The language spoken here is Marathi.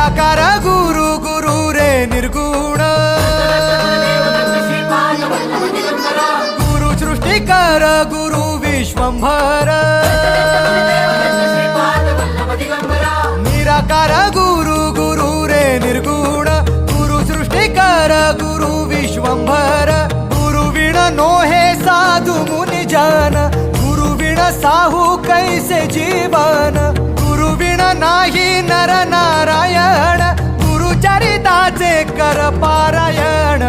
निराकार गुरु गुरु रे निर्गुण गुरु सृष्टिकर गुरु विश्वंभर निराकार गुरु गुरु रे निर्गुण गुरु सृष्टिकर गुरु विश्वंभर गुरु विण नोहे साधु मुनि जन गुरु विण साहू कैसे जीवन गुरु विण नाही नर नारायण गुरु चरिताचे कर पारायण